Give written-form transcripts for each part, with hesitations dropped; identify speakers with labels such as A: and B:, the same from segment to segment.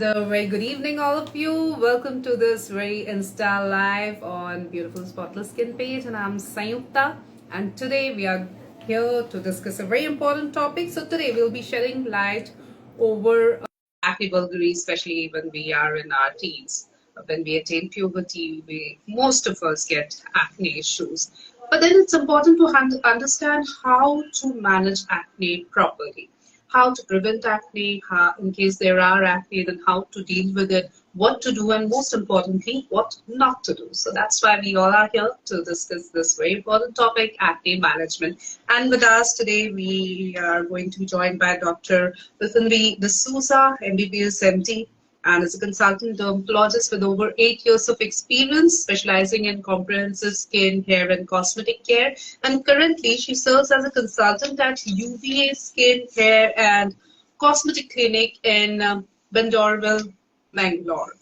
A: The very good evening, all of you. Welcome to this very Insta live on Beautiful Spotless Skin page, and I'm Sayukta. And today we are here to discuss a very important topic. So today we'll be shedding light over acne vulgaries, especially when we are in our teens. When we attain puberty, most of us get acne issues. But then it's important to understand how to manage acne properly, how to prevent acne, in case there are acne, then how to deal with it, what to do, and most importantly, what not to do. So that's why we all are here to discuss this very important topic, acne management. And with us today, we are going to be joined by Dr. Lithanvi D'Souza, MBBS MD, and is a consultant dermatologist with over 8 years of experience specializing in comprehensive skin, hair, and cosmetic care. And currently, she serves as a consultant at UVA Skin, Hair, and Cosmetic Clinic in Bandorville, Bangalore.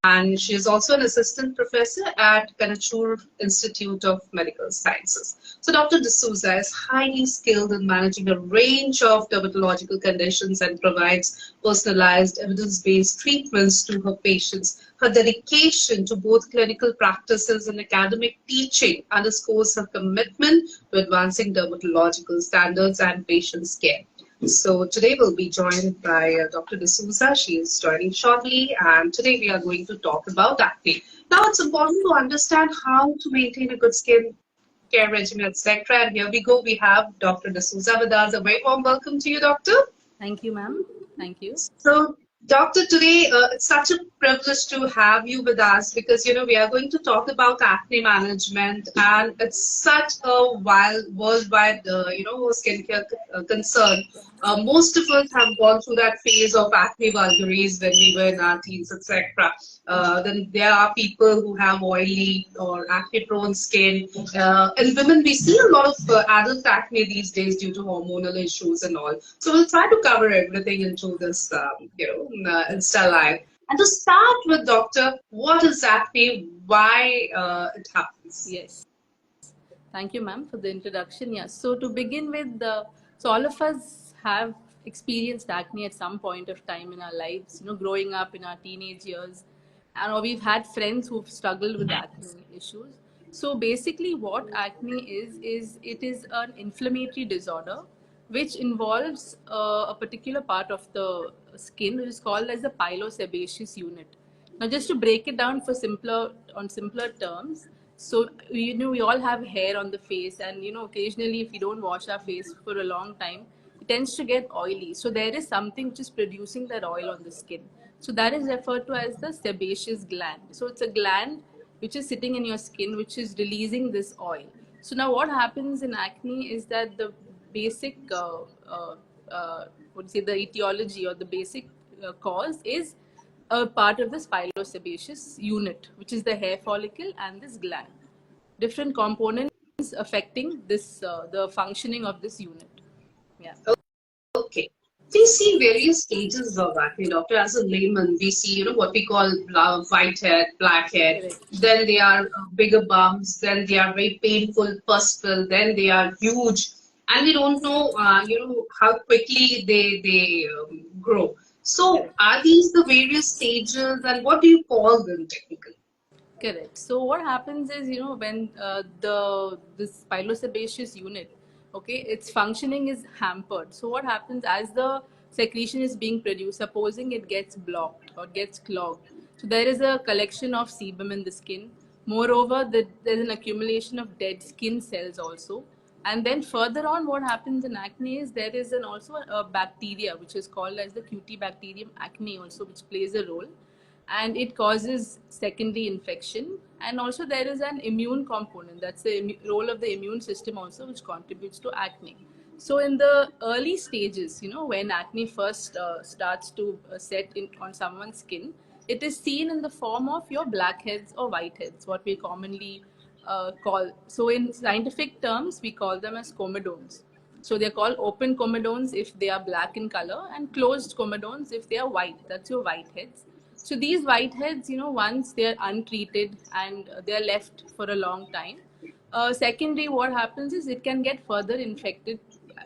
A: And she is also an assistant professor at Kanachur Institute of Medical Sciences. So Dr. D'Souza is highly skilled in managing a range of dermatological conditions and provides personalized evidence-based treatments to her patients. Her dedication to both clinical practices and academic teaching underscores her commitment to advancing dermatological standards and patients' care. So today we'll be joined by Dr. D'Souza. She is joining shortly, and today we are going to talk about acne. Now it's important to understand how to maintain a good skin care regimen, etc. And here we go. We have Dr. D'Souza with us. A very warm welcome to you, Doctor.
B: Thank you, ma'am. Thank you.
A: So, Doctor, today it's such a privilege to have you with us because we are going to talk about acne management, and it's such a worldwide skincare concern. Most of us have gone through that phase of acne vulgaries when we were in our teens, etc. Then there are people who have oily or acne-prone skin. In women, we see a lot of adult acne these days due to hormonal issues and all. So we'll try to cover everything into this, Insta Live. And to start with, Doctor, what is acne? Why it happens?
B: Yes. Thank you, ma'am, for the introduction. Yes. So to begin with, so all of us have experienced acne at some point of time in our lives. Growing up in our teenage years, and we've had friends who've struggled with acne issues. So basically, what acne is it is an inflammatory disorder which involves a particular part of the skin, which is called as the pilosebaceous unit. Now, just to break it down on simpler terms, so we all have hair on the face, and occasionally if we don't wash our face for a long time, it tends to get oily. So there is something which is producing that oil on the skin. So that is referred to as the sebaceous gland. So it's a gland which is sitting in your skin, which is releasing this oil. So now what happens in acne is that the basic the etiology or the basic cause is a part of the pilosebaceous unit, which is the hair follicle and this gland. Different components affecting this the functioning of this unit. Yeah.
A: Okay. We see various stages of acne, doctor. As a layman, we see, what we call white hair, black hair.
B: Correct.
A: Then they are bigger bumps. Then they are very painful, pustule. Then they are huge, and we don't know, how quickly they grow. So,
B: Correct.
A: are these the various stages, and what do you call them technically?
B: Correct. So what happens is, when this pilosebaceous unit, okay, its functioning is hampered. So what happens as the secretion is being produced, supposing it gets blocked or gets clogged. So there is a collection of sebum in the skin. Moreover, there's an accumulation of dead skin cells also. And then further on, what happens in acne is there is also a bacteria which is called as the Cutibacterium acne also, which plays a role, and it causes secondary infection. And also there is an immune component, that's the role of the immune system also, which contributes to acne. So in the early stages, when acne first starts to set in on someone's skin, it is seen in the form of your blackheads or whiteheads, what we commonly call. So in scientific terms, we call them as comedones. So they're called open comedones if they are black in color, and closed comedones if they are white. That's your whiteheads. So these whiteheads, once they're untreated and they're left for a long time, secondary, what happens is it can get further infected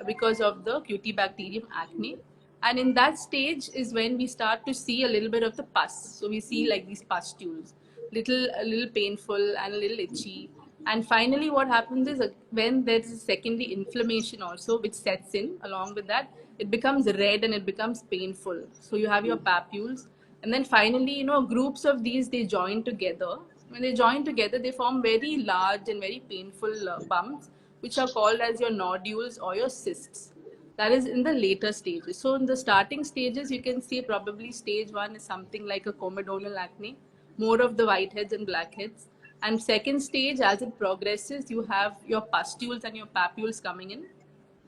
B: because of the Cutibacterium acne. And in that stage is when we start to see a little bit of the pus. So we see like these pustules, a little painful and a little itchy. And finally, what happens is when there's a secondary inflammation also, which sets in along with that, it becomes red and it becomes painful. So you have your papules, and then finally, groups of these, they join together. When they join together, they form very large and very painful bumps, which are called as your nodules or your cysts. That is in the later stages. So in the starting stages, you can see probably stage 1 is something like a comedonal acne, more of the whiteheads and blackheads. And second stage, as it progresses, you have your pustules and your papules coming in.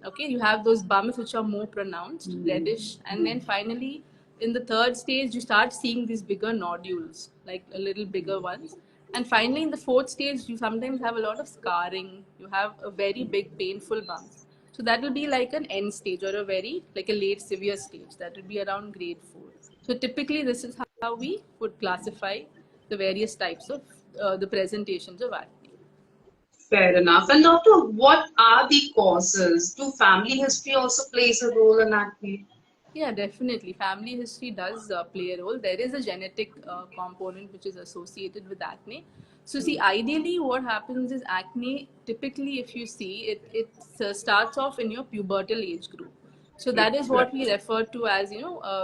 B: Okay, you have those bumps which are more pronounced, reddish, and then finally in the third stage you start seeing these bigger nodules, like a little bigger ones. And finally in the fourth stage you sometimes have a lot of scarring, you have a very big painful bump. So that will be like an end stage or a very like a late severe stage, that will be around grade 4. So typically this is how we would classify the various types of the presentations of acne.
A: Fair enough. And doctor, what are the causes? Do family history also plays a role in acne?
B: Yeah, definitely. Family history does play a role. There is a genetic component which is associated with acne. So, see, ideally, what happens is acne, typically, if you see, it starts off in your pubertal age group. So, that is what we refer to as,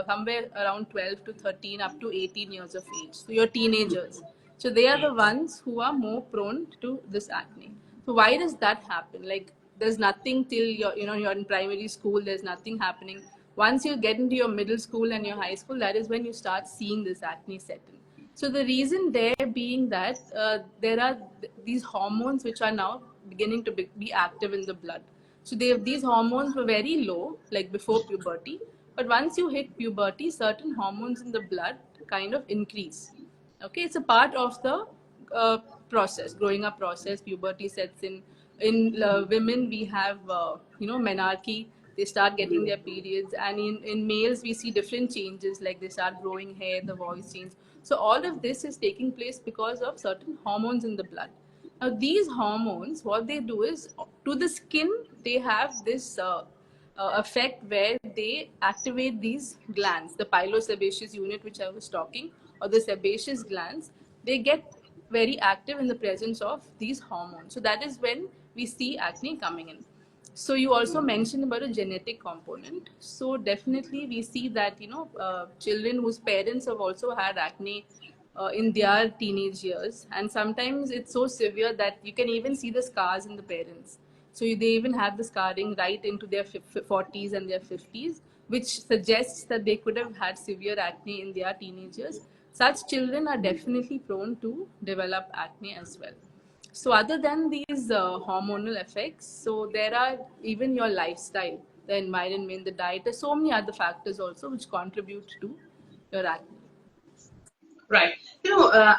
B: somewhere around 12 to 13 up to 18 years of age. So, your teenagers. So, they are the ones who are more prone to this acne. So, why does that happen? Like, there's nothing till you're in primary school, there's nothing happening. Once you get into your middle school and your high school, that is when you start seeing this acne set in. So the reason there being that there are these hormones which are now beginning to be active in the blood. So these hormones were very low, like before puberty, but once you hit puberty, certain hormones in the blood kind of increase. Okay, it's a part of the uh, process, growing up process. Puberty sets in women we have menarche, they start getting their periods, and in males we see different changes, like they start growing hair, the voice change. So all of this is taking place because of certain hormones in the blood. Now these hormones, what they do is, to the skin they have this effect where they activate these glands, the pilosebaceous unit which I was talking, or the sebaceous glands. They get very active in the presence of these hormones. So that is when we see acne coming in. So you also mentioned about a genetic component. So definitely we see that children whose parents have also had acne in their teenage years, and sometimes it's so severe that you can even see the scars in the parents. So they even have the scarring right into their 40s and their 50s, which suggests that they could have had severe acne in their teenage years. Such children are definitely prone to develop acne as well. So other than these hormonal effects, so there are even your lifestyle, the environment, the diet. There's so many other factors also which contribute to your acne.
A: Right.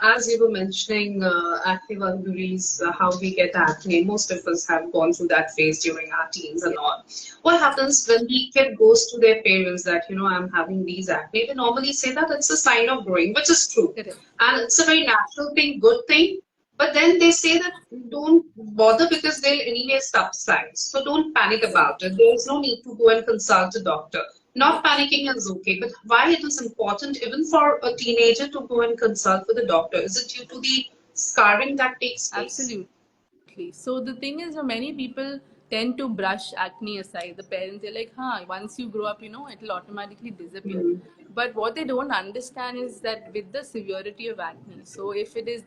A: As you were mentioning, acne vulgaris, how we get acne, most of us have gone through that phase during our teens and all. What happens when the kid goes to their parents that, I'm having these acne? They normally say that it's a sign of growing, which is true.
B: Correct.
A: And it's a very natural thing, good thing. But then they say that don't bother because they'll anyway subside. So don't panic about it. There's no need to go and consult a doctor. Not panicking is okay, but why it is important even for a teenager to go and consult with a doctor? Is it due to the scarring that takes place?
B: Absolutely. So the thing is, many people tend to brush acne aside. The parents are like, huh, once you grow up, it'll automatically disappear. But what they don't understand is that with the severity of acne, so if it is,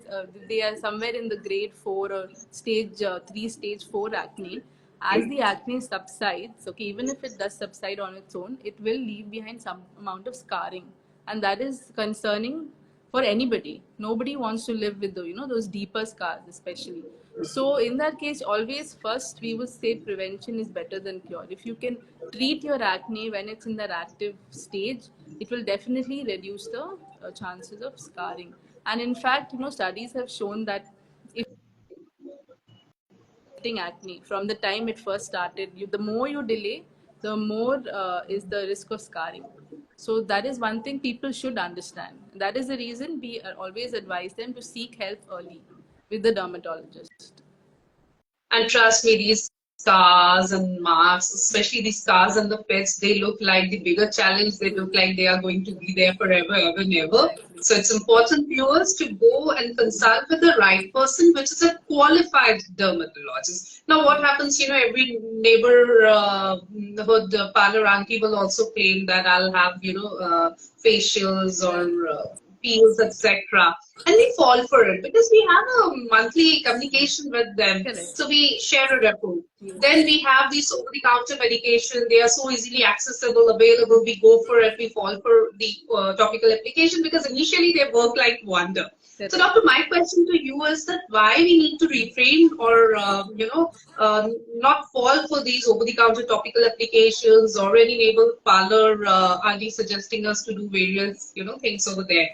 B: they are somewhere in the grade 4 or stage 3, stage 4 acne, as the acne subsides, okay, even if it does subside on its own, it will leave behind some amount of scarring. And that is concerning for anybody. Nobody wants to live with those deeper scars, especially. So in that case, always first we would say prevention is better than cure. If you can treat your acne when it's in that active stage, it will definitely reduce the chances of scarring. And in fact, studies have shown that if getting acne from the time it first started, the more you delay, the more is the risk of scarring. So that is one thing people should understand. That is the reason we always advise them to seek help early with the dermatologist.
A: And trust me, these scars and marks, especially the scars on the pets, they look like the bigger challenge. They look like they are going to be there forever, ever, never.
B: Exactly.
A: So it's important, viewers, to go and consult with the right person, which is a qualified dermatologist. Now, what happens, every neighborhood parlor auntie will also claim that I'll have, facials
B: Right.
A: or peels, etc. And we fall for it because we have a monthly communication with them.
B: Correct.
A: So we share a report. Then
B: Yes.
A: we have these over-the-counter medication. They are so easily accessible, available. We go for it. We fall for the topical application because initially they work like wonder. So,
B: Correct.
A: doctor, my question to you is that why we need to refrain or not fall for these over-the-counter topical applications or any neighbor parlor auntie suggesting us to do various things over there.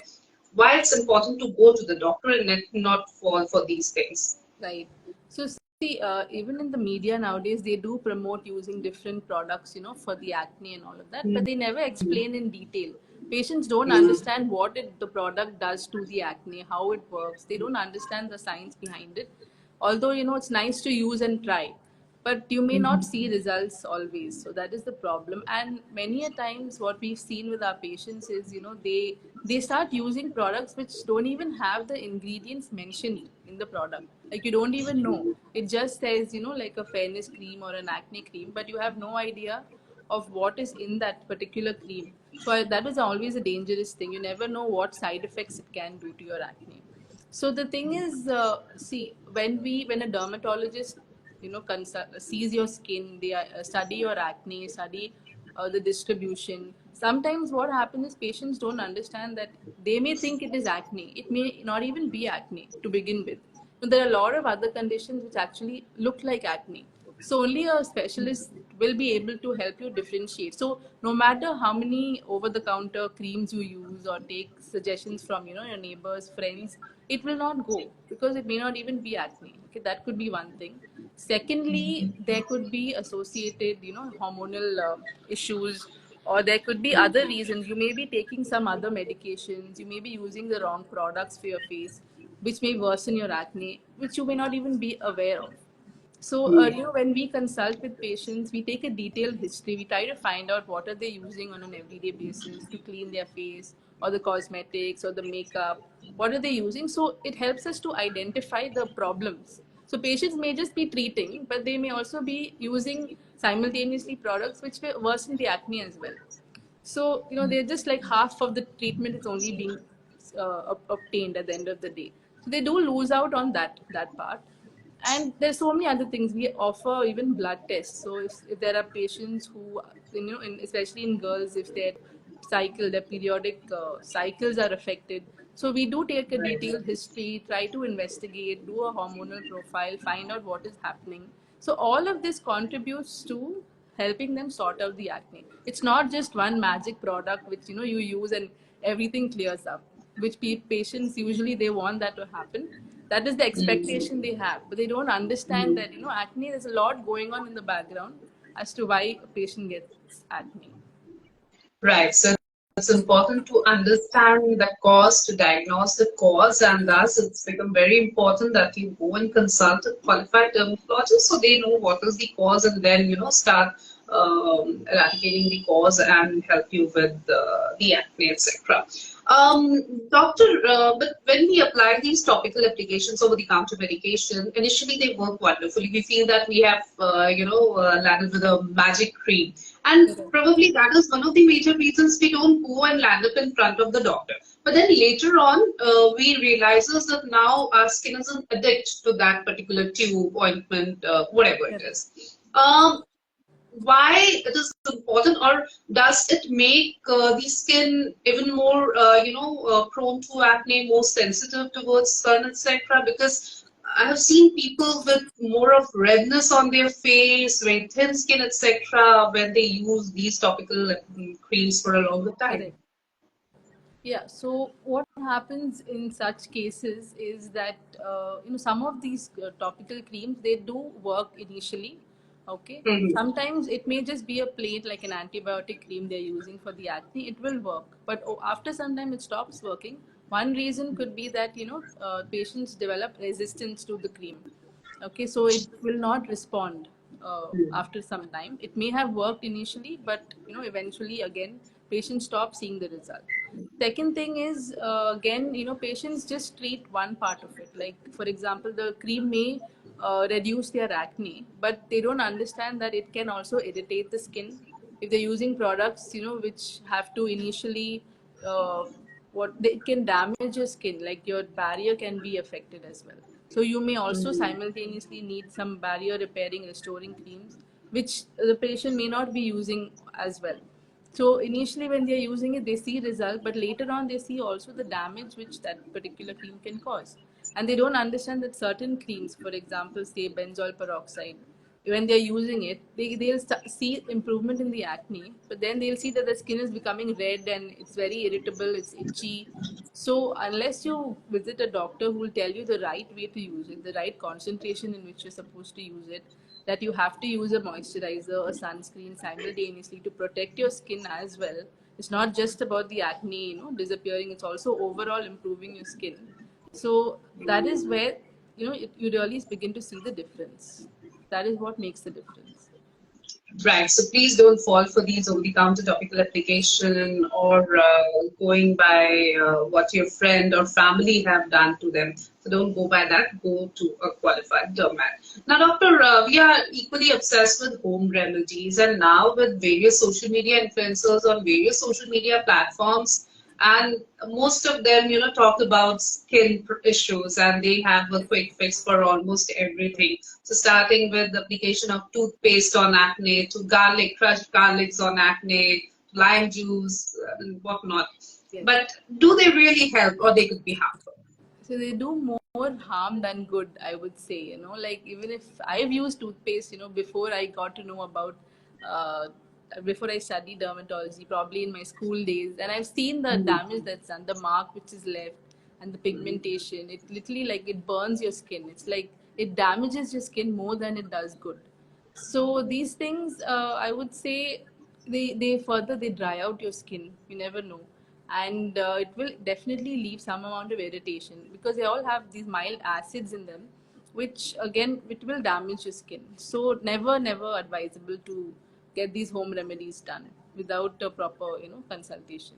A: Why it's important to go to the doctor and not fall for these things.
B: Right. So see, even in the media nowadays, they do promote using different products, for the acne and all of that, but they never explain in detail. Patients don't understand what the product does to the acne, how it works. They don't understand the science behind it. Although, it's nice to use and try, but you may not see results always. So that is the problem. And many a times what we've seen with our patients is, they start using products which don't even have the ingredients mentioned in the product. Like, you don't even know. It just says, like a fairness cream or an acne cream, but you have no idea of what is in that particular cream. So that is always a dangerous thing. You never know what side effects it can do to your acne. So the thing is, see, when a dermatologist, sees your skin, they study your acne, study the distribution. Sometimes what happens is patients don't understand that they may think it is acne. It may not even be acne to begin with. So there are a lot of other conditions which actually look like acne. So only a specialist will be able to help you differentiate. So no matter how many over-the-counter creams you use or take suggestions from your neighbors, friends, it will not go because it may not even be acne. Okay, that could be one thing. Secondly, there could be associated hormonal issues, or there could be other reasons. You may be taking some other medications. You may be using the wrong products for your face, which may worsen your acne, which you may not even be aware of. So, when we consult with patients, we take a detailed history. We try to find out what are they using on an everyday basis to clean their face, or the cosmetics, or the makeup. What are they using? So it helps us to identify the problems. So patients may just be treating, but they may also be using simultaneously products which will worsen the acne as well. So, they're just like half of the treatment is only being obtained at the end of the day. So they do lose out on that part. And there's so many other things. We offer even blood tests. So if there are patients who, especially in girls, if their their periodic cycles are affected. So we do take a detailed history, try to investigate, do a hormonal profile, find out what is happening. So all of this contributes to helping them sort out the acne. It's not just one magic product which you use and everything clears up. Which patients usually they want that to happen. That is the expectation they have, but they don't understand that acne. There's a lot going on in the background as to why a patient gets acne.
A: Right. So it's important to understand the cause, to diagnose the cause, and thus it's become very important that you go and consult a qualified dermatologist so they know what is the cause and then, start eradicating the cause and help you with the acne, etc. Doctor, but when we apply these topical applications over the counter medication, initially they work wonderfully. We feel that we have, landed with a magic cream. And
B: Correct.
A: probably that is one of the major reasons we don't go and land up in front of the doctor. But then later on, we realizes that now our skin is an addict to that particular tube, ointment, whatever it
B: Correct.
A: is. Why it is important, or does it make the skin even more, prone to acne, more sensitive towards sun, etc.? Because I have seen people with more of redness on their face, very thin skin, etc., when they use these topical creams for a longer time.
B: Correct. Yeah. So what happens in such cases is that some of these topical creams, they do work initially. Okay.
A: Mhm.
B: Sometimes it may just be a plate like an antibiotic cream they're using for the acne. It will work, but after some time it stops working. One reason could be that patients develop resistance to the cream. Okay, so it will not respond. after some time. It may have worked initially, but eventually again patients stop seeing the result. Second thing is, again, patients just treat one part of it. Like, for example, the cream may reduce their acne, but they don't understand that it can also irritate the skin if they're using products, which have to initially, what they it can damage your skin. Like your barrier can be affected as well. So you may also simultaneously need some barrier repairing, restoring creams, which the patient may not be using as well. So initially, when they are using it, they see result, but later on, they see also the damage which that particular cream can cause, and they don't understand that certain creams, for example, say benzoyl peroxide, when they're using it, they'll see improvement in the acne, but then they'll see that the skin is becoming red and it's very irritable, it's itchy. So unless you visit a doctor who will tell you the right way to use it, the right concentration in which you're supposed to use it, that you have to use a moisturizer, a sunscreen simultaneously to protect your skin as well. It's not just about the acne, disappearing. It's also overall improving your skin. So that is where you really begin to see the difference. That is what makes the difference.
A: Right. So please don't fall for these over-the-counter topical application or going by what your friend or family have done to them. So don't go by that. Go to a qualified dermat. Now, doctor, we are equally obsessed with home remedies, and now with various social media influencers on various social media platforms, and most of them, talk about skin issues, and they have a quick fix for almost everything. So starting with the application of toothpaste on acne, to garlic, crushed garlics on acne, lime juice, and whatnot.
B: Yes.
A: But do they really help, or they could be harmful?
B: So they do more harm than good, I would say. Like even if I've used toothpaste, before I got to know about, uh, before I studied dermatology, probably in my school days, and I've seen the damage that's done, the mark which is left, and the pigmentation. It literally, like, it burns your skin. It's like it damages your skin more than it does good. So these things, I would say, they further they dry out your skin. You never know, and it will definitely leave some amount of irritation because they all have these mild acids in them, which again it will damage your skin. So never advisable to get these home remedies done without a proper consultation.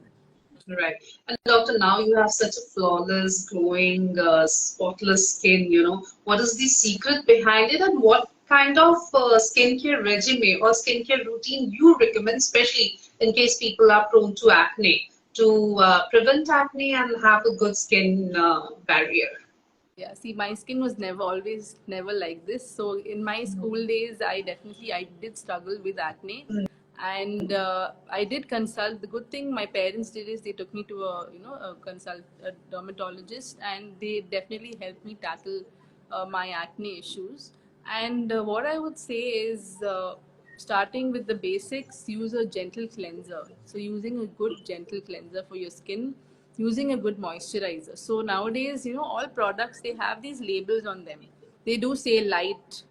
A: Right. And doctor, now you have such a flawless, glowing, spotless skin, What is the secret behind it, and what kind of skincare regime or skincare routine you recommend, especially in case people are prone to acne, to prevent acne and have a good skin barrier?
B: Yeah, see, my skin was never like this. So in my school days, I did struggle with acne, and I did consult. The good thing my parents did is they took me to a dermatologist, and they definitely helped me tackle my acne issues. And what I would say is, starting with the basics, use a gentle cleanser. So using a good gentle cleanser for your skin, using a good moisturizer. So nowadays, all products, they have these labels on them. They do say lightweight,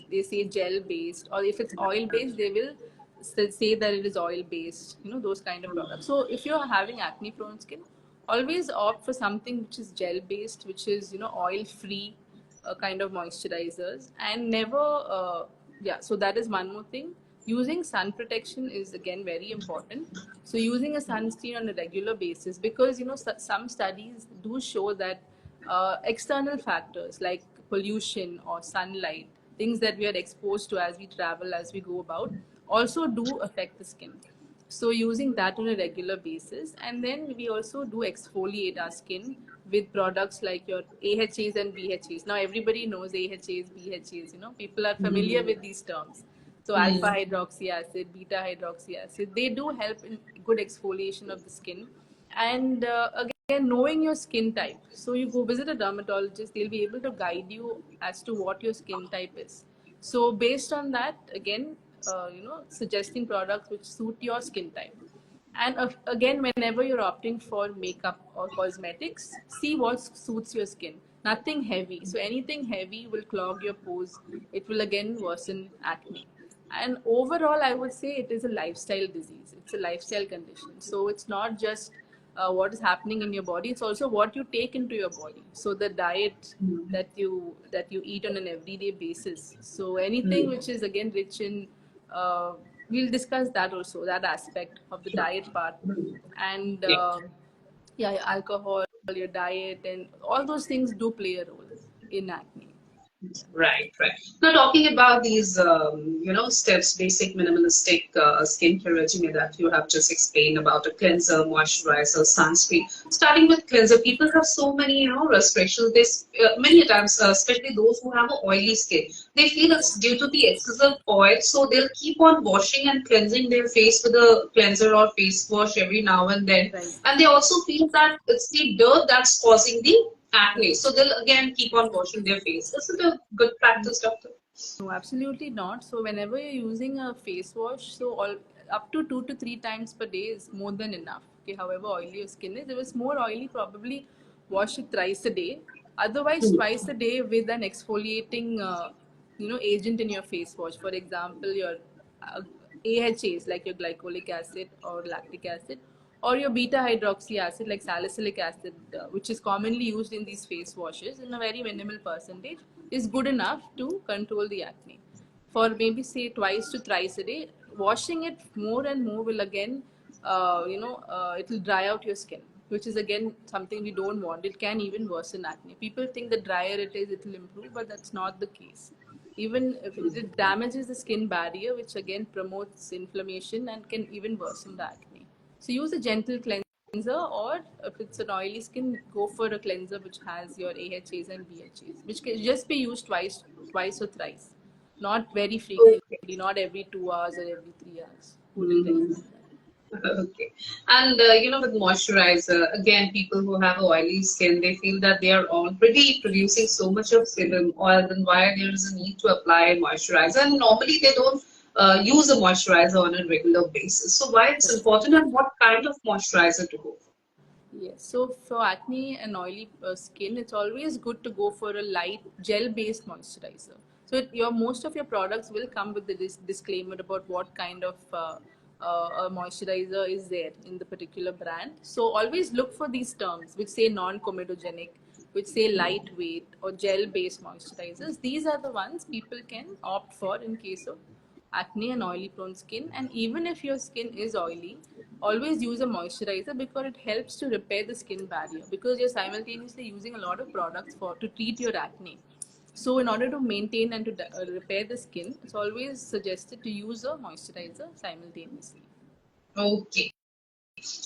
B: they say gel based, or if it's oil based, they will say that it is oil based, those kind of products. So if you're having acne prone skin, always opt for something which is gel based, which is oil free kind of moisturizers, and never yeah. So that is one more thing. Using sun protection is again very important. So using a sunscreen on a regular basis, because some studies do show that external factors like pollution or sunlight, things that we are exposed to as we travel, as we go about, also do affect the skin. So using that on a regular basis, and then we also do exfoliate our skin with products like your AHAs and BHAs. Now everybody knows AHAs, BHAs. People are familiar with these terms. So alpha hydroxy acid, beta hydroxy acid, they do help in good exfoliation of the skin. And again, knowing your skin type. So you go visit a dermatologist, they'll be able to guide you as to what your skin type is. So based on that, again, suggesting products which suit your skin type. And again, whenever you're opting for makeup or cosmetics, see what suits your skin. Nothing heavy. So anything heavy will clog your pores. It will again worsen acne. And overall, I would say it is a lifestyle disease. It's a lifestyle condition. So it's not just what is happening in your body. It's also what you take into your body. So the diet that you eat on an everyday basis. So anything which is again rich in, uh, we'll discuss that also, that aspect of the
A: Sure.
B: diet part. And
A: Yeah.
B: yeah, your alcohol, your diet, and all those things do play a role in acne.
A: Right, right. Now, talking about these, steps, basic minimalistic skincare regimen that you have just explained about a cleanser, moisturizer, sunscreen. Starting with cleanser, people have so many, restrictions. This many times, especially those who have an oily skin, they feel it's due to the excessive oil, so they'll keep on washing and cleansing their face with a cleanser or face wash every now and then.
B: Right.
A: And they also feel that it's the dirt that's causing the acne. So they'll again keep on washing their face. Is it a good practice, doctor?
B: No, absolutely not. So whenever you're using a face wash, so all up to 2 to 3 times per day is more than enough. Okay, however oily your skin is, if it's more oily, probably wash it thrice a day. Otherwise, twice a day with an exfoliating, agent in your face wash. For example, your uh, AHAs like your glycolic acid or lactic acid, or your beta hydroxy acid like salicylic acid, which is commonly used in these face washes in a very minimal percentage, is good enough to control the acne. For maybe say twice to thrice a day, washing it more and more will again, it will dry out your skin, which is again something we don't want. It can even worsen acne. People think the drier it is, it will improve, but that's not the case. Even if it damages the skin barrier, which again promotes inflammation and can even worsen the acne. So use a gentle cleanser, or if it's an oily skin, go for a cleanser which has your AHAs and BHAs, which can just be used twice or thrice, not very
A: Okay.
B: frequently, not every 2 hours or every 3 hours. Wouldn't
A: Mhm.
B: recommend that.
A: Okay. And with moisturizer, again, people who have oily skin, they feel that they are already producing so much of sebum oil, then why there is a need to apply moisturizer? And normally they don't use a moisturizer on a regular basis. So why it's important and what kind of moisturizer to go for?
B: Yes. So for acne and oily skin, it's always good to go for a light gel-based moisturizer. So your most of your products will come with this disclaimer about what kind of a moisturizer is there in the particular brand. So always look for these terms which say non-comedogenic, which say lightweight or gel-based moisturizers. These are the ones people can opt for in case of acne and oily prone skin. And even if your skin is oily, always use a moisturizer because it helps to repair the skin barrier, because you're simultaneously using a lot of products for to treat your acne. So in order to maintain and to repair the skin, it's always suggested to use a moisturizer simultaneously.
A: Okay.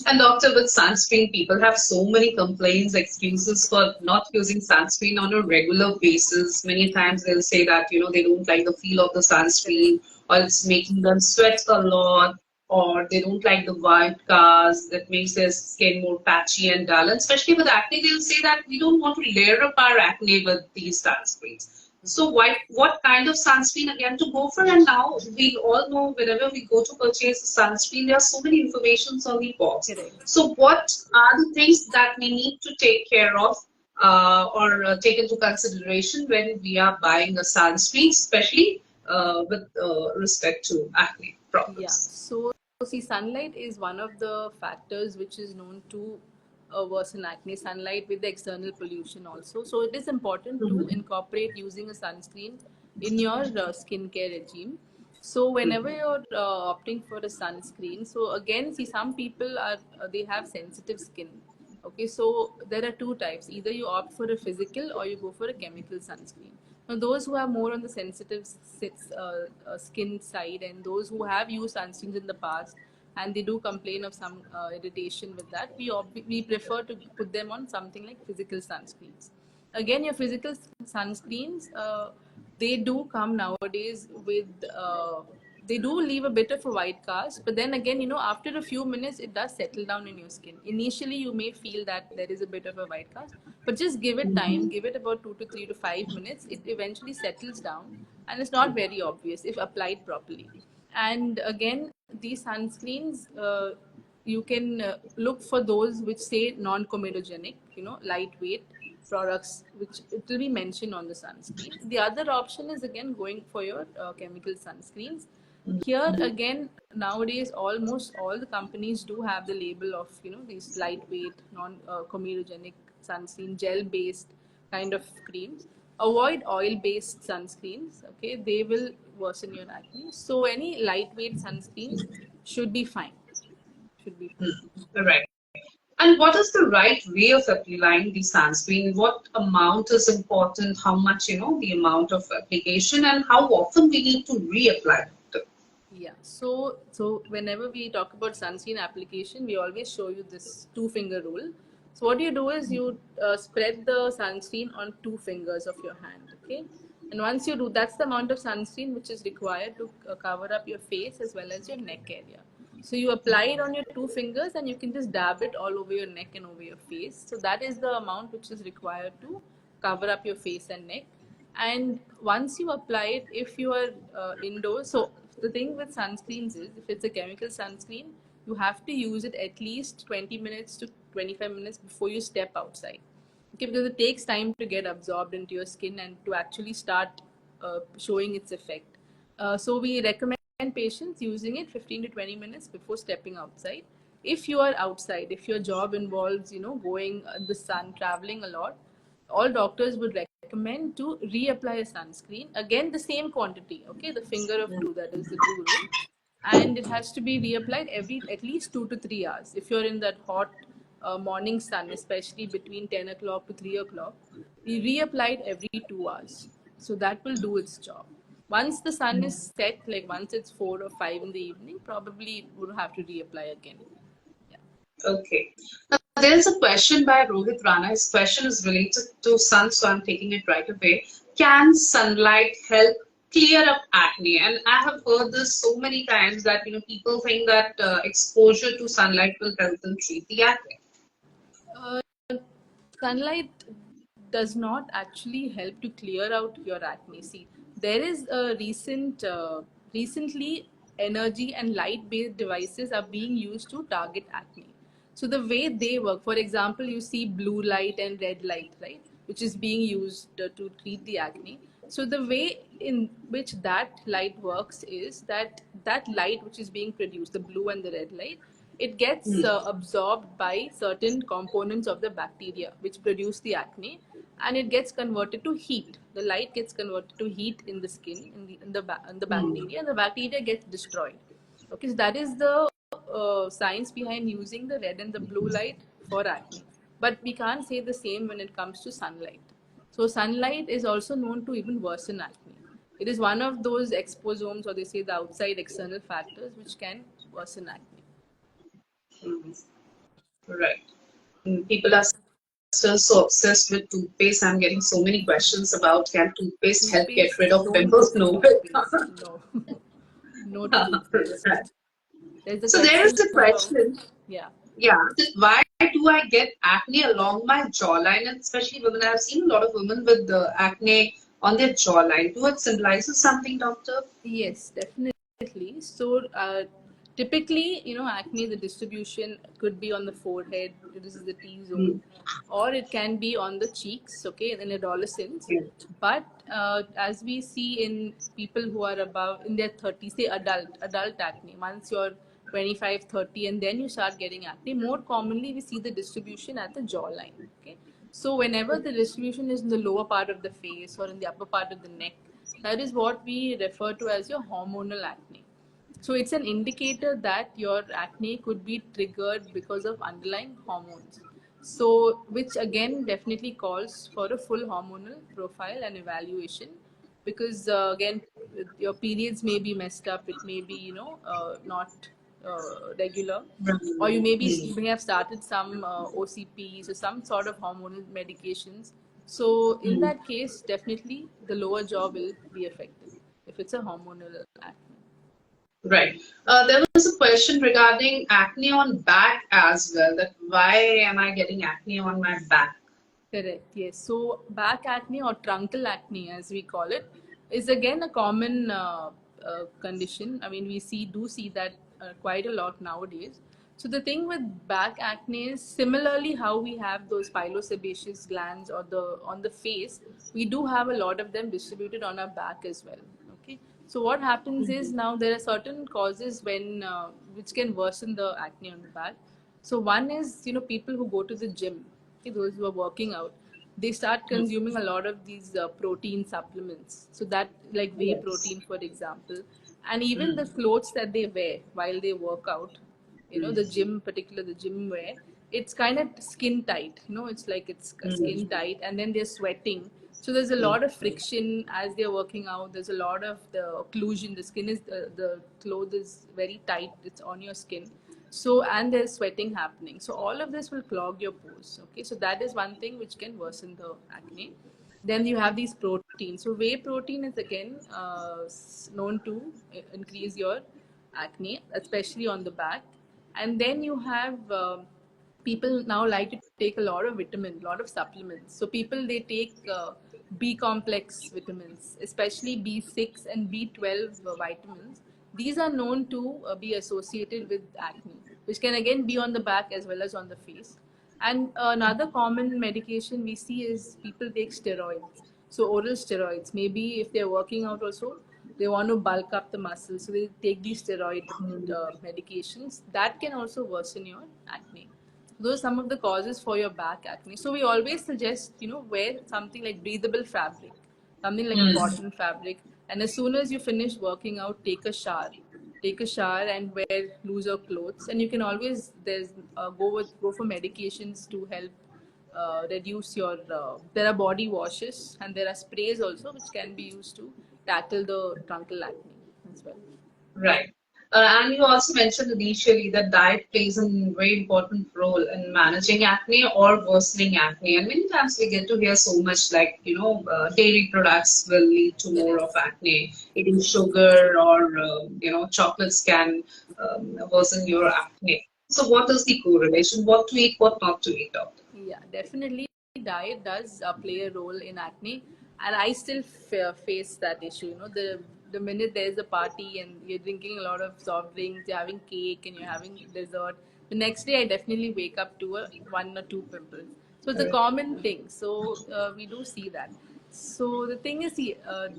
A: And doctor, with sunscreen, people have so many complaints, excuses for not using sunscreen on a regular basis. Many times they'll say that, they don't like the feel of the
B: Correct.
A: sunscreen, or it's making them sweat a lot, or they don't like the white cast that makes their skin more patchy and dull. And especially with acne, they'll say that we don't want to layer up our acne with these sunscreens. So what kind of sunscreen again to go for? And now we all know whenever we go to purchase a sunscreen, there are so many informations on the box.
B: Correct.
A: So what are the things that we need to take care of or take into consideration when we are buying a sunscreen, especially with respect to acne
B: Yeah.
A: problems?
B: So, see, sunlight is one of the factors which is known to worsen acne. Sunlight with the external pollution also. So, it is important to
A: Mhm.
B: incorporate using a sunscreen in your skincare regime. So, whenever you're opting for a sunscreen, so again, see, some people are they have sensitive skin. Okay, so there are two types. Either you opt for a physical or you go for a chemical sunscreen. Now, those who are more on the sensitive skin side, and those who have used sunscreens in the past and they do complain of some irritation with that, we prefer to put them on something like physical sunscreens. Again, your physical sunscreens, they do come nowadays with they do leave a bit of a white cast, but then again, after a few minutes it does settle down in your skin. Initially you may feel that there is a bit of a white cast, but just give it time, give it about 2 to 3 to 5 minutes, it eventually settles down, and it's not very obvious if applied properly. And again, these sunscreens, you can look for those which say non-comedogenic, lightweight products, which it will be mentioned on the sunscreen. The other option is again going for your chemical sunscreens. Here again, nowadays almost all the companies do have the label of these lightweight, non-comedogenic sunscreen, gel-based kind of creams. Avoid oil-based sunscreens. Okay, they will worsen your acne. So any lightweight sunscreens should be fine. Should be fine.
A: Right. And what is the right way of applying the sunscreen? What amount is important? How much, the amount of application, and how often we need to reapply it?
B: Yeah. So whenever we talk about sunscreen application, we always show you this two-finger rule. So what you do is you spread the sunscreen on two fingers of your hand. Okay. And once you do, that's the amount of sunscreen which is required to cover up your face as well as your neck area. So you apply it on your two fingers and you can just dab it all over your neck and over your face. So that is the amount which is required to cover up your face and neck. And once you apply it, if you are indoors, so the thing with sunscreens is if it's a chemical sunscreen, you have to use it at least 20 minutes to 25 minutes before you step outside. Okay, because it takes time to get absorbed into your skin and to actually start showing its effect. So we recommend patients using it 15 to 20 minutes before stepping outside. If you are outside, if your job involves, going in the sun, traveling a lot, all doctors would recommend to reapply a sunscreen. Again, the same quantity, okay, the finger of two, that is the two rule. And it has to be reapplied every at least 2 to 3 hours. If you're in that hot morning sun, especially between 10 o'clock to 3 o'clock, we reapply it every 2 hours. So that will do its job. Once the sun is set, like once it's 4 or 5 in the evening, probably we'll have to reapply again. Yeah.
A: Okay. Now, there is a question by Rohit Rana. His question is related to sun, so I'm taking it right away. Can sunlight help clear up acne? And I have heard this so many times that people think that exposure to sunlight will help them treat the acne.
B: Uh, Sunlight does not actually help to clear out your acne. See, there is a recently energy and light-based devices are being used to target acne. So the way they work, for example, you see blue light and red light, right, which is being used to treat the acne. So the way in which that light works is that that light which is being produced, the blue and the red light, it gets absorbed by certain components of the bacteria which produce the acne, and it gets converted to heat. The light gets converted to heat in the skin, in the bacteria, and the bacteria gets destroyed. Okay, so that is the science behind using the red and the blue light for acne. But we can't say the same when it comes to sunlight. So sunlight is also known to even worsen acne. It is one of those exposomes, or they say the outside external factors, which can worsen acne.
A: Right. People are still so obsessed with toothpaste. I'm getting so many questions about can toothpaste help get rid
B: Toothpaste,
A: of
B: don't go
A: pimples?
B: to
A: No.
B: toothpaste. No. No to toothpaste.
A: Right.
B: There's a
A: So there is
B: question
A: the
B: about,
A: question.
B: yeah.
A: Yeah, that why do I get acne along my jawline, and especially women? I've seen a lot of women with the acne on their jawline. Do it symbolizes something, doctor?
B: Yes, definitely. So, typically, acne, the distribution could be on the forehead, this is the T zone, or it can be on the cheeks, okay, in adolescents.
A: Yeah.
B: But as we see in people who are above in their 30s, say adult acne, once you're 25, 30, and then you start getting acne, more commonly we see the distribution at the jawline, okay. So, whenever the distribution is in the lower part of the face or in the upper part of the neck, that is what we refer to as your hormonal acne. So it's an indicator that your acne could be triggered because of underlying hormones. So, which again definitely calls for a full hormonal profile and evaluation, because again, your periods may be messed up. It may be not regular, or you may have started some OCPs or some sort of hormonal medications. So in that case, definitely the lower jaw will be affected if it's a hormonal acne.
A: Right. There was a question regarding acne on back as well. That why am I getting acne on my back?
B: Correct. Yes. So back acne or truncal acne, as we call it, is again a common condition. I mean, we do see that quite a lot nowadays. So the thing with back acne is similarly how we have those pilosebaceous glands or the on the face, we do have a lot of them distributed on our back as well. Okay. So what happens is now there are certain causes when which can worsen the acne on the back. So one is people who go to the gym, okay, those who are working out, they start consuming a lot of these protein supplements. So that like whey
C: Yes.
B: protein, for example, and even the clothes that they wear while they work out, the gym, particular the gym wear, it's kind of skin tight. It's like it's skin tight, and then they're sweating. So there's a lot of friction as they're working out. There's a lot of the occlusion. The skin is the cloth is very tight. It's on your skin. So and there's sweating happening. So all of this will clog your pores. Okay, so that is one thing which can worsen the acne. Then you have these proteins. So whey protein is again known to increase your acne, especially on the back. And then you have people now like to take a lot of vitamin, a lot of supplements. So people they take B complex vitamins, especially B6 and B12 vitamins. These are known to be associated with acne, which can again be on the back as well as on the face. And another common medication we see is people take steroids. So oral steroids. Maybe if they're working out also, they want to bulk up the muscles, so they take these steroid medications. That can also worsen your acne. Those are some of the causes for your back acne. So we always suggest, wear something like breathable fabric, something like a cotton fabric. And as soon as you finish working out, take a shower. Take a shower and wear looser clothes. And you can always go for medications to help reduce your. There are body washes and there are sprays also which can be used to tackle the truncal acne as well.
C: Right. And you also mentioned initially that diet plays a very important role in managing acne or worsening acne. And many times we get to hear so much like, dairy products will lead to more of
B: Yes.
C: acne. Eating sugar or, chocolates can worsen your acne. So what is the correlation? What to eat, what not to eat, doctor?
B: Yeah, definitely. Diet does play a role in acne, and I still face that issue. The minute there's a party and you're drinking a lot of soft drinks, you're having cake and you're having dessert, the next day I definitely wake up to one or two pimples. So it's a common thing. So we do see that. So the thing is, see,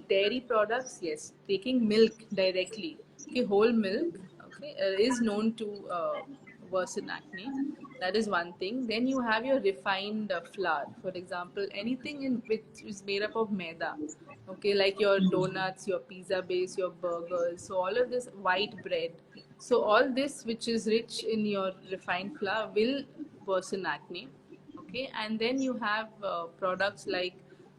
B: dairy products, yes, taking milk directly, okay, whole milk, okay, is known to worsen acne. That is one thing. Then you have your refined flour. For example, anything in which is made up of maida. Okay, like your donuts, your pizza base, your burgers. So all of this white bread. So all this which is rich in your refined flour will worsen acne. Okay, and then you have products like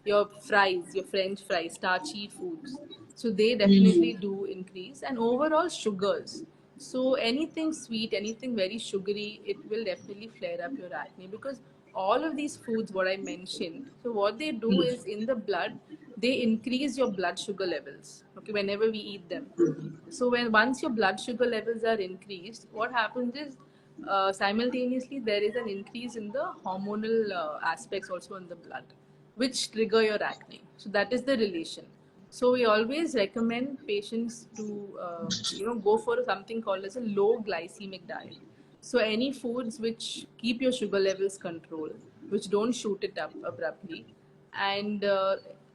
B: your fries, your French fries, starchy foods. So they definitely do increase, and overall sugars. So anything sweet, anything very sugary, it will definitely flare up your acne because all of these foods, what I mentioned, so what they do is in the blood, they increase your blood sugar levels. Okay, whenever we eat them. So when once your blood sugar levels are increased, what happens is simultaneously there is an increase in the hormonal aspects also in the blood, which trigger your acne. So that is the relation. So we always recommend patients to go for something called as a low glycemic diet. So any foods which keep your sugar levels controlled, which don't shoot it up abruptly, and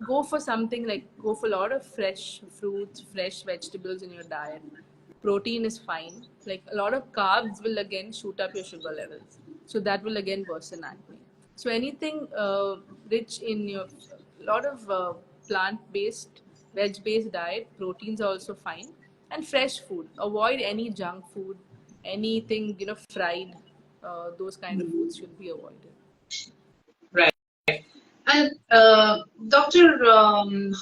B: go for something like go for a lot of fresh fruits, fresh vegetables in your diet. Protein is fine. Like a lot of carbs will again shoot up your sugar levels, so that will again worsen acne. So anything rich in your lot of plant-based, veg-based diet, proteins are also fine, and fresh food. Avoid any junk food, anything fried. Those kind of foods should be avoided.
C: Right. And doctor,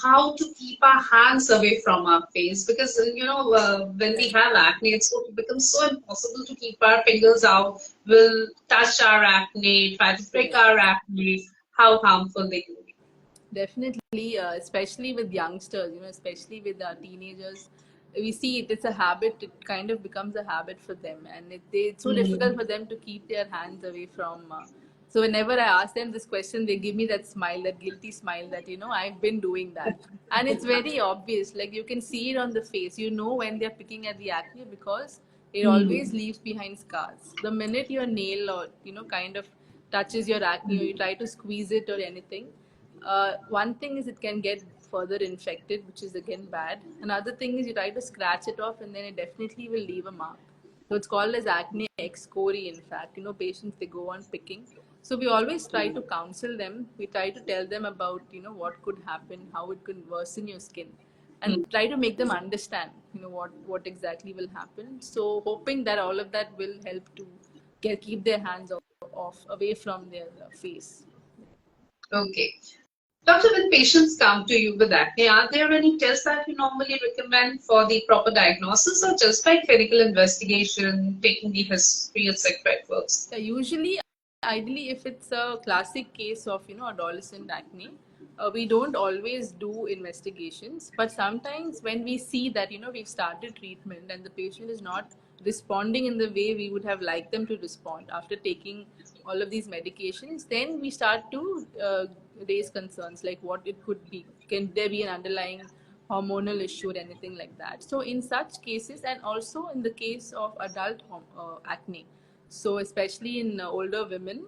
C: how to keep our hands away from our face? Because when we
B: Right.
C: have acne, it becomes so impossible to keep our fingers out. We'll touch our acne, try to prick
B: Correct.
C: our acne. How harmful they can be.
B: Definitely, especially with youngsters, especially with teenagers, we see it. It's a habit. It kind of becomes a habit for them, and it's so difficult for them to keep their hands away from. So whenever I ask them this question, they give me that smile, that guilty smile that I've been doing that, and it's very obvious. Like you can see it on the face. You know when they're picking at the acne because it always leaves behind scars. The minute your nail or kind of touches your acne or you try to squeeze it or anything, one thing is it can get further infected, which is again bad. Another thing is you try to scratch it off and then it definitely will leave a mark. So it's called as acne excori, in fact. Patients, they go on picking. So we always try to counsel them. We try to tell them about, what could happen, how it could worsen your skin, and try to make them understand, what exactly will happen. So hoping that all of that will help to keep their hands off away from their face.
C: Okay. Doctor, when patients come to you with acne, are there any tests that you normally recommend for the proper diagnosis, or just by clinical investigation, taking the history, etc. it works?
B: Yeah, usually, ideally, if it's a classic case of adolescent acne, we don't always do investigations. But sometimes when we see that we've started treatment and the patient is not responding in the way we would have liked them to respond after taking all of these medications, then we start to raise concerns like what it could be. Can there be an underlying hormonal issue or anything like that? So in such cases, and also in the case of adult acne, so especially in older women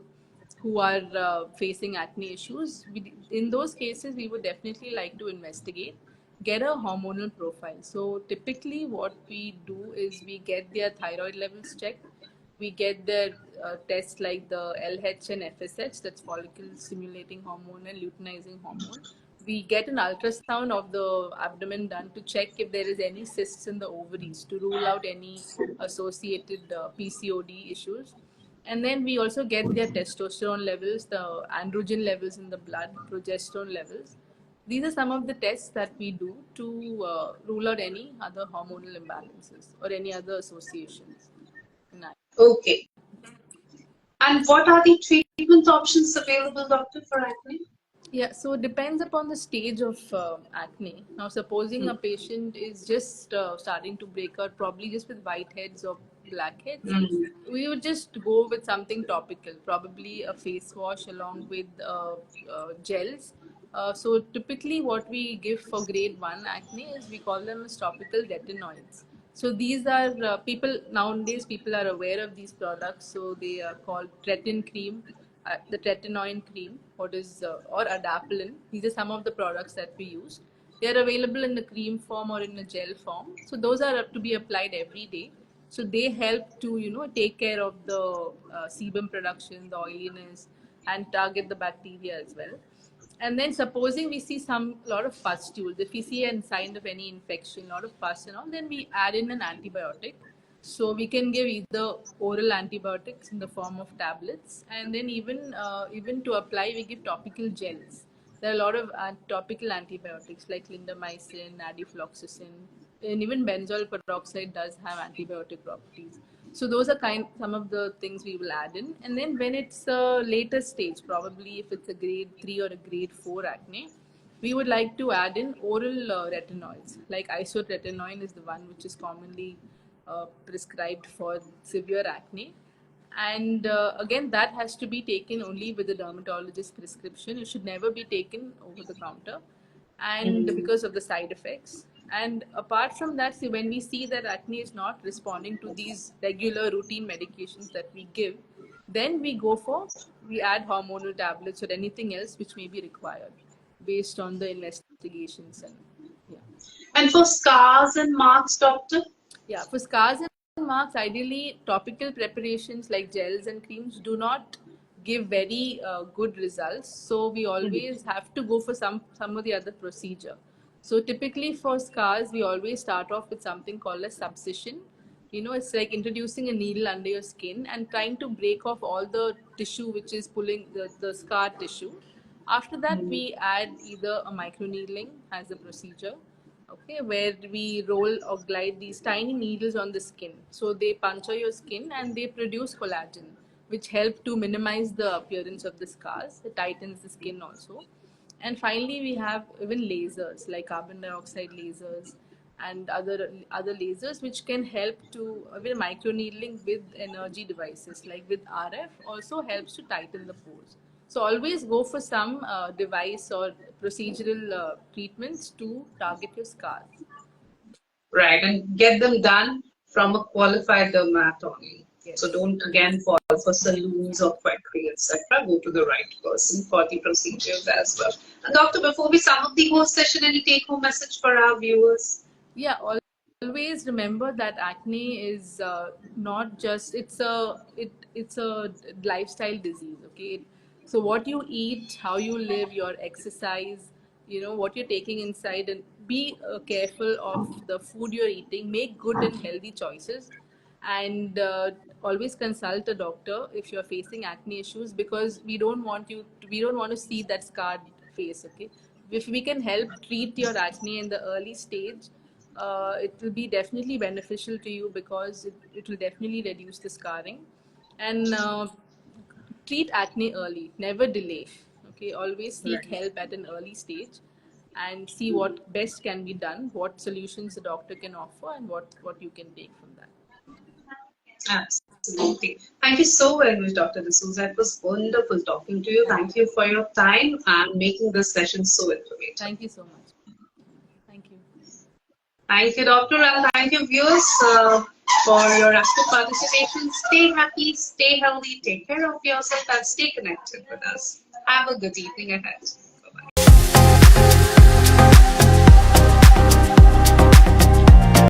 B: who are facing acne issues, in those cases we would definitely like to investigate, get a hormonal profile. So typically what we do is we get their thyroid levels checked, we get their tests like the LH and FSH, that's follicle stimulating hormone and luteinizing hormone. We get an ultrasound of the abdomen done to check if there is any cysts in the ovaries to rule out any associated PCOD issues. And then we also get their testosterone levels, the androgen levels in the blood, progesterone levels. These are some of the tests that we do to rule out any other hormonal imbalances or any other associations.
C: Okay. And what are the treatment options available, doctor, for acne?
B: Yeah, so it depends upon the stage of acne. Now, supposing a patient is just starting to break out, probably just with whiteheads or blackheads, we would just go with something topical, probably a face wash along with gels. So typically what we give for grade 1 acne is we call them as topical retinoids. So these are nowadays people are aware of these products. So they are called Tretin cream, the tretinoin cream, or adapalene. These are some of the products that we use. They are available in the cream form or in a gel form. So those are to be applied every day. So they help to take care of the sebum production, the oiliness, and target the bacteria as well. And then supposing we see lot of pustules, if we see a sign of any infection, lot of pus and all, then we add in an antibiotic. So we can give either oral antibiotics in the form of tablets, and then even to apply, we give topical gels. There are a lot of topical antibiotics like clindamycin, nadifloxacin, and even benzoyl peroxide does have antibiotic properties. So those are some of the things we will add in. And then when it's a later stage, probably if it's a grade 3 or a grade 4 acne, we would like to add in oral retinoids. Like isotretinoin is the one which is commonly prescribed for severe acne. And again, that has to be taken only with a dermatologist prescription. It should never be taken over the counter, and because of the side effects. And apart from that, see, when we see that acne is not responding to these regular routine medications that we give, then we add hormonal tablets or anything else which may be required based on the investigations. And yeah.
C: And for scars and marks, doctor?
B: Yeah, for scars and marks, ideally topical preparations like gels and creams do not give very good results. So we always have to go for some of the other procedure. So typically for scars, we always start off with something called a subcision. It's like introducing a needle under your skin and trying to break off all the tissue which is pulling the scar tissue. After that, we add either a microneedling as a procedure, okay, where we roll or glide these tiny needles on the skin. So they puncture your skin and they produce collagen, which help to minimize the appearance of the scars. It tightens the skin also. And finally, we have even lasers like carbon dioxide lasers and other lasers which can help to even microneedling with energy devices like with RF also helps to tighten the pores. So always go for some device or procedural treatments to target your scars.
C: Right, and get them done from a qualified dermat only.
B: Yes.
C: So don't again fall for saloons or quackery, etc., go to the right person for the procedures as well. And doctor, before we sum up the whole session, any take-home message for our viewers?
B: Yeah, always remember that acne is not just it's a lifestyle disease. Okay, so what you eat, how you live, your exercise, what you're taking inside, and be careful of the food you're eating. Make good and healthy choices, and always consult a doctor if you're facing acne issues, because we don't want to see that scarred face. Okay, if we can help treat your acne in the early stage, it will be definitely beneficial to you, because it will definitely reduce the scarring. And treat acne early, never delay. Okay, always seek
C: Right.
B: help at an early stage and see what best can be done, what solutions the doctor can offer, and what you can take from that.
C: Absolutely. Thank you so very much, Dr. D'Souza. It was wonderful talking to you. Thank you for your time and making this session so informative.
B: Thank you so much. Thank you.
C: Thank you, Doctor, and thank you, viewers, for your active participation. Stay happy, stay healthy, take care of yourself, and stay connected with us. Have a good evening ahead.